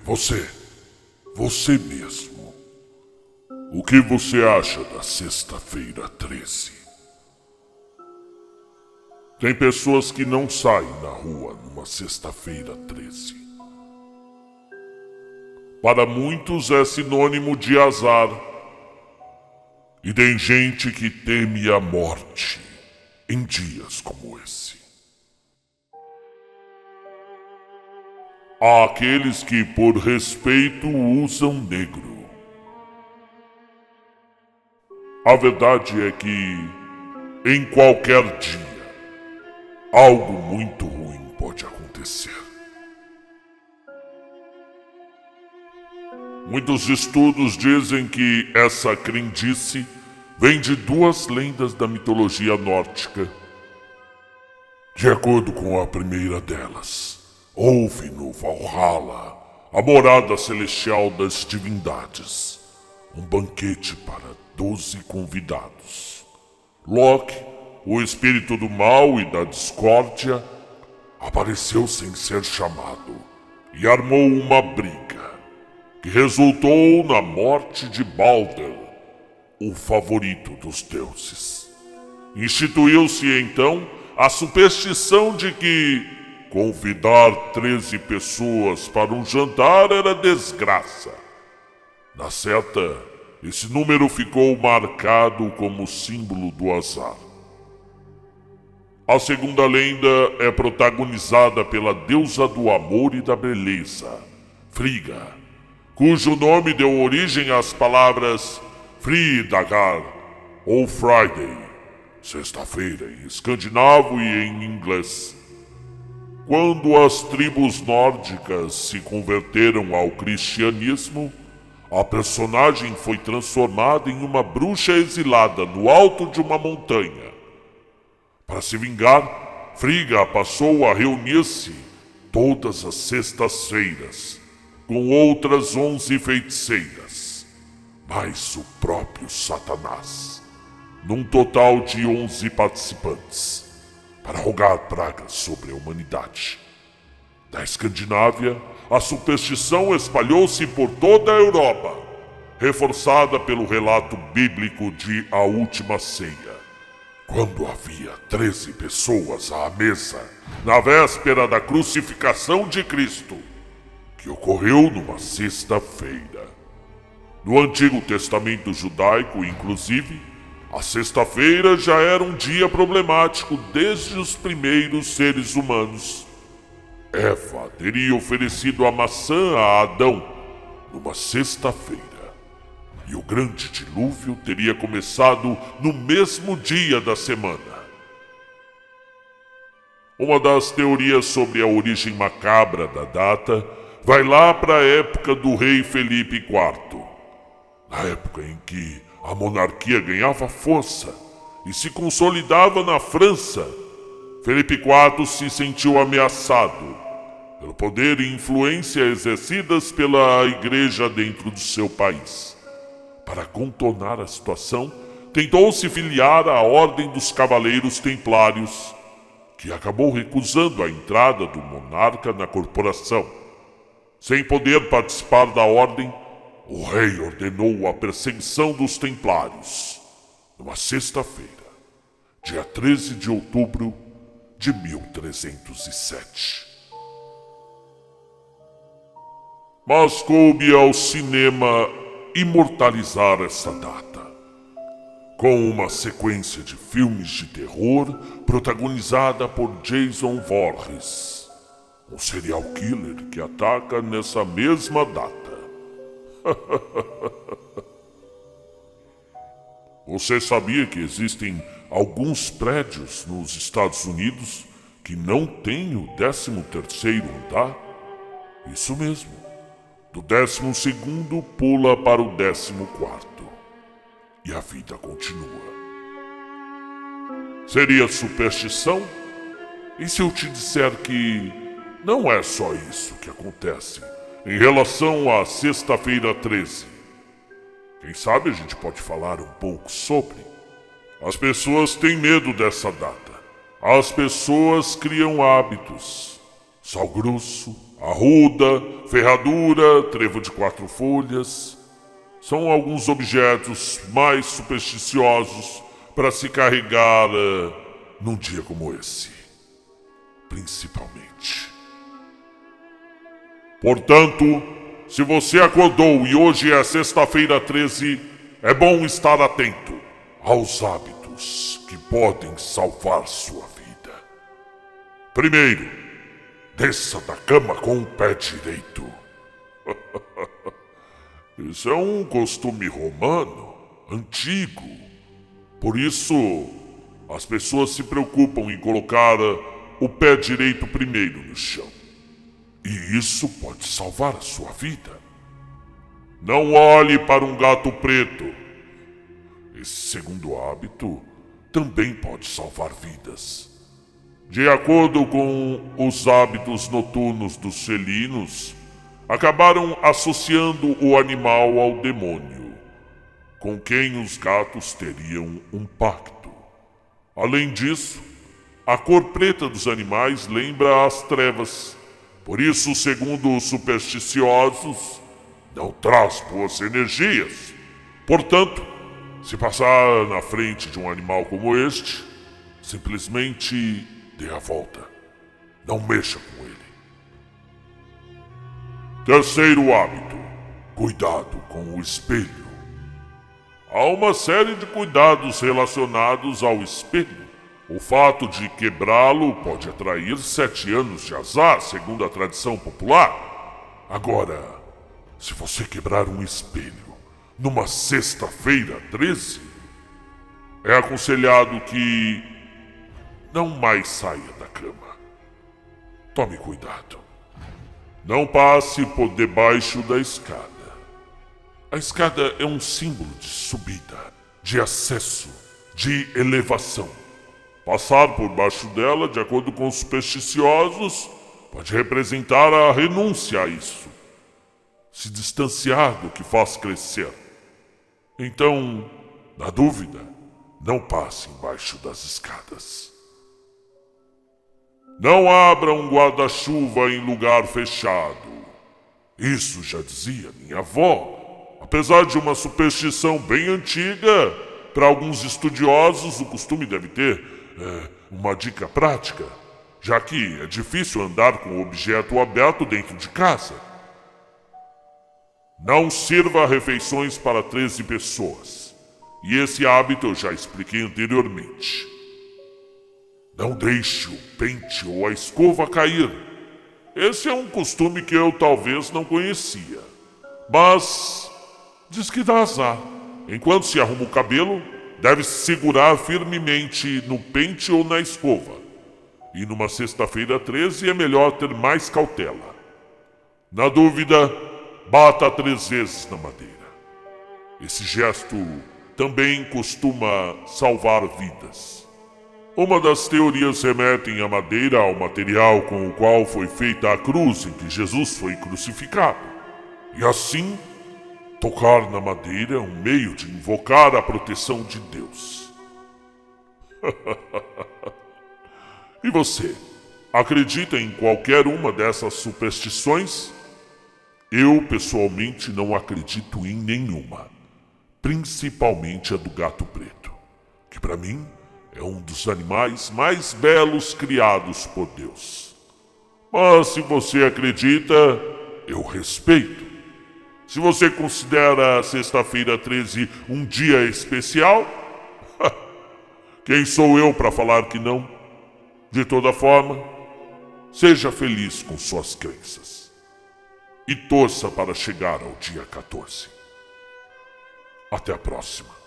Você mesmo. O que você acha da sexta-feira 13? Tem pessoas que não saem na rua numa sexta-feira 13. Para muitos é sinônimo de azar. E tem gente que teme a morte em dias como esse. Há aqueles que, por respeito, usam negro. A verdade é que, em qualquer dia, algo muito ruim pode acontecer. Muitos estudos dizem que essa crendice vem de duas lendas da mitologia nórdica. De acordo com a primeira delas, houve no Valhalla, a morada celestial das divindades, um banquete para 12 convidados. Loki, o espírito do mal e da discórdia, apareceu sem ser chamado e armou uma briga que resultou na morte de Balder, o favorito dos deuses. Instituiu-se então a superstição de que convidar 13 pessoas para um jantar era desgraça. Na certa, esse número ficou marcado como símbolo do azar. A segunda lenda é protagonizada pela deusa do amor e da beleza, Frigga, cujo nome deu origem às palavras Fridagar ou Friday, sexta-feira em escandinavo e em inglês. Quando as tribos nórdicas se converteram ao cristianismo, a personagem foi transformada em uma bruxa exilada no alto de uma montanha. Para se vingar, Frigga passou a reunir-se todas as sextas-feiras com outras 11 feiticeiras, mais o próprio Satanás, num total de 11 participantes, para rogar pragas sobre a humanidade. Da Escandinávia, a superstição espalhou-se por toda a Europa, reforçada pelo relato bíblico de A Última Ceia, quando havia 13 pessoas à mesa na véspera da crucificação de Cristo, que ocorreu numa sexta-feira. No Antigo Testamento judaico, inclusive, a sexta-feira já era um dia problemático desde os primeiros seres humanos. Eva teria oferecido a maçã a Adão numa sexta-feira, e o grande dilúvio teria começado no mesmo dia da semana. Uma das teorias sobre a origem macabra da data vai lá para a época do rei Felipe IV, na época em que a monarquia ganhava força e se consolidava na França. Felipe IV se sentiu ameaçado pelo poder e influência exercidas pela igreja dentro do seu país. Para contornar a situação, tentou se filiar à Ordem dos Cavaleiros Templários, que acabou recusando a entrada do monarca na corporação. Sem poder participar da ordem, o rei ordenou a perseguição dos templários numa sexta-feira, dia 13 de outubro de 1307. Mas coube ao cinema imortalizar essa data, com uma sequência de filmes de terror protagonizada por Jason Voorhees, um serial killer que ataca nessa mesma data. Você sabia que existem alguns prédios nos Estados Unidos que não têm o 13º andar? Isso mesmo. Do 12º pula para o 14º. E a vida continua. Seria superstição? E se eu te disser que não é só isso que acontece em relação à sexta-feira 13? Quem sabe a gente pode falar um pouco sobre. As pessoas têm medo dessa data. As pessoas criam hábitos. sal grosso, arruda, ferradura, trevo de 4 folhas. São alguns objetos mais supersticiosos para se carregar num dia como esse, principalmente. Portanto, se você acordou e hoje é sexta-feira 13, é bom estar atento aos hábitos que podem salvar sua vida. Primeiro, desça da cama com o pé direito. Isso é um costume romano, antigo. Por isso, as pessoas se preocupam em colocar o pé direito primeiro no chão. E isso pode salvar a sua vida. Não olhe para um gato preto. Esse segundo hábito também pode salvar vidas. De acordo com os hábitos noturnos dos felinos, acabaram associando o animal ao demônio, com quem os gatos teriam um pacto. Além disso, a cor preta dos animais lembra as trevas. Por isso, segundo os supersticiosos, não traz boas energias. Portanto, se passar na frente de um animal como este, simplesmente dê a volta. Não mexa com ele. Terceiro hábito: cuidado com o espelho. Há uma série de cuidados relacionados ao espelho. O fato de quebrá-lo pode atrair 7 anos de azar, segundo a tradição popular. Agora, se você quebrar um espelho numa sexta-feira 13, é aconselhado que não mais saia da cama. Tome cuidado. Não passe por debaixo da escada. A escada é um símbolo de subida, de acesso, de elevação. Passar por baixo dela, de acordo com os supersticiosos, pode representar a renúncia a isso. Se distanciar do que faz crescer. Então, na dúvida, não passe embaixo das escadas. Não abra um guarda-chuva em lugar fechado. Isso já dizia minha avó. Apesar de uma superstição bem antiga, para alguns estudiosos o costume deve ter uma dica prática, já que é difícil andar com o objeto aberto dentro de casa. Não sirva refeições para 13 pessoas. E esse hábito eu já expliquei anteriormente. Não deixe o pente ou a escova cair. Esse é um costume que eu talvez não conhecia. Mas diz que dá azar. Enquanto se arruma o cabelo, deve-se segurar firmemente no pente ou na escova. E numa sexta-feira 13 é melhor ter mais cautela. Na dúvida, bata 3 vezes na madeira. Esse gesto também costuma salvar vidas. Uma das teorias remetem a madeira ao material com o qual foi feita a cruz em que Jesus foi crucificado. E assim, tocar na madeira é um meio de invocar a proteção de Deus. E você, acredita em qualquer uma dessas superstições? Eu, pessoalmente, não acredito em nenhuma. Principalmente a do gato preto, que para mim é um dos animais mais belos criados por Deus. Mas se você acredita, eu respeito. Se você considera a sexta-feira 13 um dia especial, quem sou eu para falar que não? De toda forma, seja feliz com suas crenças. E torça para chegar ao dia 14. Até a próxima.